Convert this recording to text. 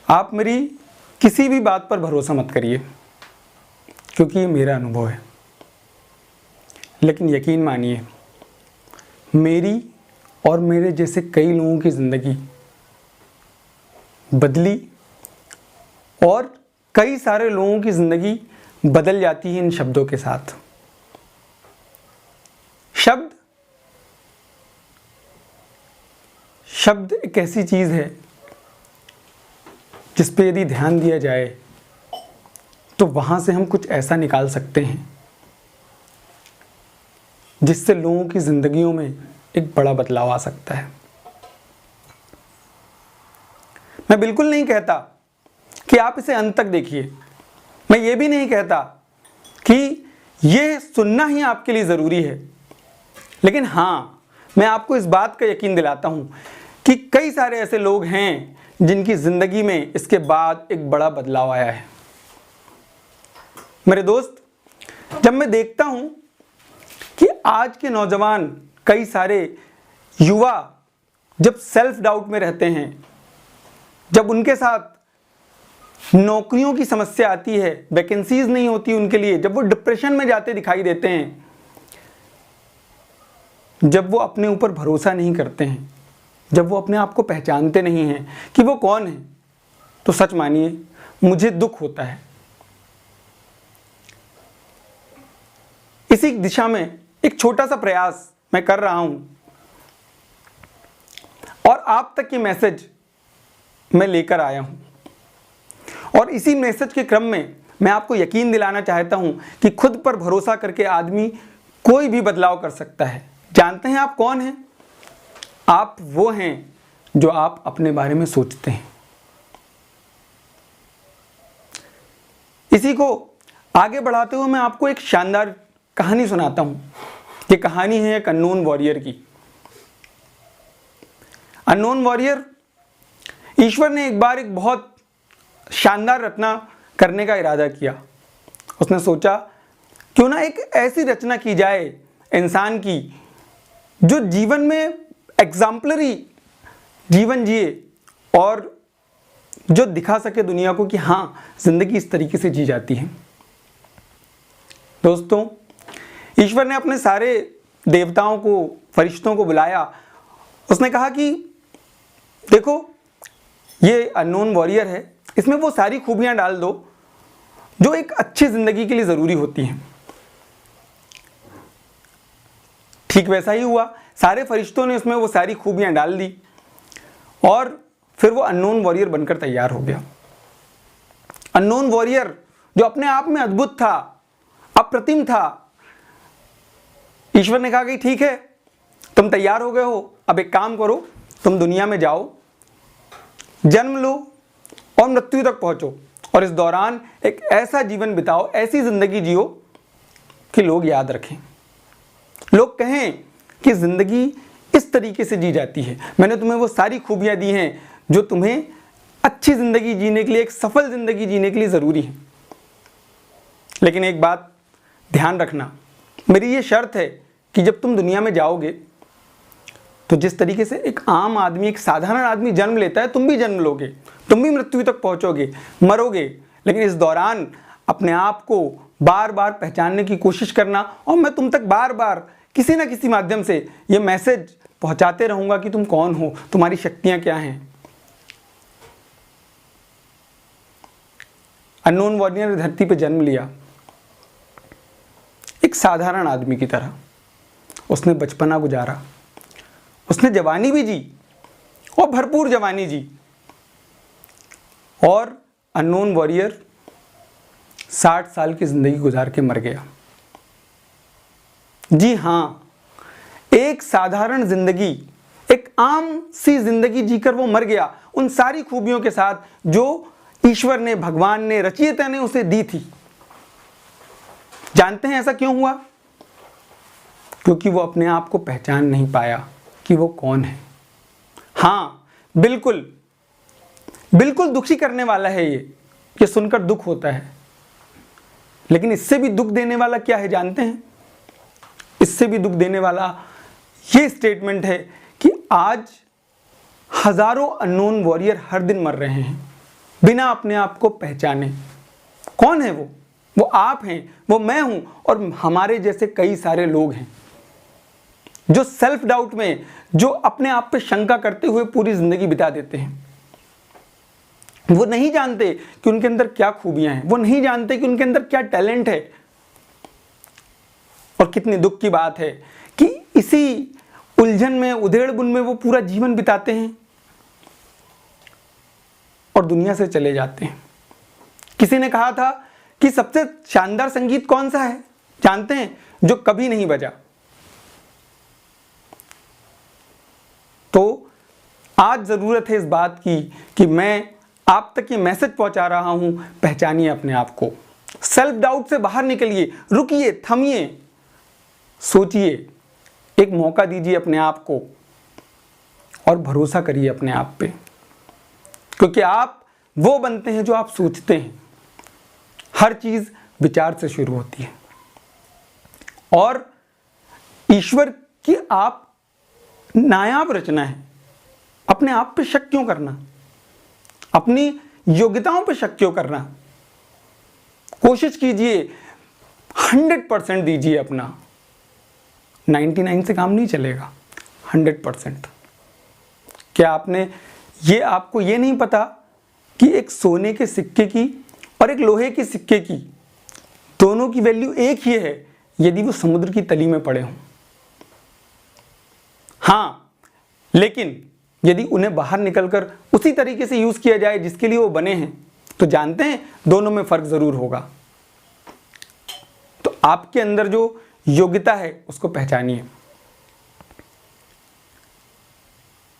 आप मेरी किसी भी बात पर भरोसा मत करिए, क्योंकि ये मेरा अनुभव है। लेकिन यकीन मानिए, मेरी और मेरे जैसे कई लोगों की ज़िंदगी बदली और कई सारे लोगों की ज़िंदगी बदल जाती है इन शब्दों के साथ। शब्द एक ऐसी चीज़ है जिस पे यदि ध्यान दिया जाए तो वहाँ से हम कुछ ऐसा निकाल सकते हैं जिससे लोगों की ज़िंदगियों में एक बड़ा बदलाव आ सकता है। मैं बिल्कुल नहीं कहता कि आप इसे अंत तक देखिए। मैं ये भी नहीं कहता कि ये सुनना ही आपके लिए ज़रूरी है। लेकिन हाँ, मैं आपको इस बात का यकीन दिलाता हूँ कि कई सारे ऐसे लोग हैं जिनकी ज़िंदगी में इसके बाद एक बड़ा बदलाव आया है। मेरे दोस्त, जब मैं देखता हूँ कि आज के नौजवान, कई सारे युवा जब सेल्फ डाउट में रहते हैं, जब उनके साथ नौकरियों की समस्या आती है, वैकेंसीज नहीं होती उनके लिए, जब वो डिप्रेशन में जाते दिखाई देते हैं, जब वो अपने ऊपर भरोसा नहीं करते हैं, जब वो अपने आप को पहचानते नहीं हैं कि वो कौन है, तो सच मानिए मुझे दुख होता है। इसी दिशा में एक छोटा सा प्रयास मैं कर रहा हूं और आप तक ये मैसेज मैं लेकर आया हूं। और इसी मैसेज के क्रम में मैं आपको यकीन दिलाना चाहता हूं कि खुद पर भरोसा करके आदमी कोई भी बदलाव कर सकता है। जानते हैं आप कौन हैं? आप वो हैं जो आप अपने बारे में सोचते हैं। इसी को आगे बढ़ाते हुए मैं आपको एक शानदार कहानी सुनाता हूं। ये कहानी है एक अननोन वॉरियर की। अननोन वॉरियर, ईश्वर ने एक बार एक बहुत शानदार रचना करने का इरादा किया। उसने सोचा क्यों ना एक ऐसी रचना की जाए इंसान की जो जीवन में एग्जाम्पलरी जीवन जिए और जो दिखा सके दुनिया को कि हाँ, जिंदगी इस तरीके से जी जाती है। दोस्तों, ईश्वर ने अपने सारे देवताओं को, फरिश्तों को बुलाया। उसने कहा कि देखो, ये अननोन वॉरियर है, इसमें वो सारी खूबियां डाल दो जो एक अच्छी जिंदगी के लिए ज़रूरी होती हैं। ठीक वैसा ही हुआ। सारे फरिश्तों ने उसमें वो सारी खूबियां डाल दी और फिर वो अननोन वॉरियर बनकर तैयार हो गया। अननोन वॉरियर जो अपने आप में अद्भुत था, अप्रतिम था। ईश्वर ने कहा कि ठीक है, तुम तैयार हो गए हो, अब एक काम करो, तुम दुनिया में जाओ, जन्म लो और मृत्यु तक पहुंचो और इस दौरान एक ऐसा जीवन बिताओ, ऐसी जिंदगी जियो कि लोग याद रखें, लोग कहें कि जिंदगी इस तरीके से जी जाती है। मैंने तुम्हें वो सारी खूबियां दी हैं जो तुम्हें अच्छी जिंदगी जीने के लिए, एक सफल जिंदगी जीने के लिए जरूरी है। लेकिन एक बात ध्यान रखना, मेरी ये शर्त है कि जब तुम दुनिया में जाओगे तो जिस तरीके से एक आम आदमी, एक साधारण आदमी जन्म लेता है, तुम भी जन्म लोगे, तुम भी मृत्यु तक पहुंचोगे, मरोगे। लेकिन इस दौरान अपने आप को बार बार पहचानने की कोशिश करना और मैं तुम तक बार बार किसी ना किसी माध्यम से ये मैसेज पहुंचाते रहूंगा कि तुम कौन हो, तुम्हारी शक्तियां क्या हैं। अननोन वॉरियर ने धरती पर जन्म लिया एक साधारण आदमी की तरह। उसने बचपना गुजारा, उसने जवानी भी जी और भरपूर जवानी जी। और अननोन वॉरियर 60 साल की जिंदगी गुजार के मर गया। जी हाँ, एक साधारण जिंदगी, एक आम सी जिंदगी जीकर वो मर गया, उन सारी खूबियों के साथ जो ईश्वर ने, भगवान ने, रचयिता ने उसे दी थी। जानते हैं ऐसा क्यों हुआ? क्योंकि वो अपने आप को पहचान नहीं पाया कि वो कौन है। हाँ, बिल्कुल बिल्कुल दुखी करने वाला है ये सुनकर दुख होता है। लेकिन इससे भी दुख देने वाला क्या है जानते हैं? इससे भी दुख देने वाला ये स्टेटमेंट है कि आज हजारों अननोन वॉरियर हर दिन मर रहे हैं, बिना अपने आप को पहचाने। कौन है वो आप हैं, वो मैं हूं, और हमारे जैसे कई सारे लोग हैं जो सेल्फ डाउट में, जो अपने आप पे शंका करते हुए पूरी जिंदगी बिता देते हैं। वो नहीं जानते कि उनके अंदर क्या खूबियां हैं, वो नहीं जानते कि उनके अंदर क्या टैलेंट है। और कितनी दुख की बात है कि इसी उलझन में, उधेड़-बुन में वो पूरा जीवन बिताते हैं और दुनिया से चले जाते हैं। किसी ने कहा था कि सबसे शानदार संगीत कौन सा है जानते हैं? जो कभी नहीं बजा। तो आज जरूरत है इस बात की कि मैं आप तक ये मैसेज पहुंचा रहा हूं, पहचानिए अपने आप को, सेल्फ डाउट से बाहर निकलिए, रुकिए, थमिए, सोचिए, एक मौका दीजिए अपने आप को और भरोसा करिए अपने आप पे, क्योंकि आप वो बनते हैं जो आप सोचते हैं। हर चीज विचार से शुरू होती है और ईश्वर की आप नायाब रचना है। अपने आप पे शक क्यों करना, अपनी योग्यताओं पे शक क्यों करना। कोशिश कीजिए, 100% दीजिए अपना। 99 से काम नहीं चलेगा, 100%। क्या आपको ये नहीं पता कि एक सोने के सिक्के की और एक लोहे के सिक्के की दोनों की वैल्यू एक ही है यदि वो समुद्र की तली में पड़े हों। हाँ, लेकिन यदि उन्हें बाहर निकलकर उसी तरीके से यूज किया जाए जिसके लिए वो बने हैं, तो जानते हैं दोनों में फर्क जरूर होगा। तो आपके अंदर जो योग्यता है उसको पहचानिए।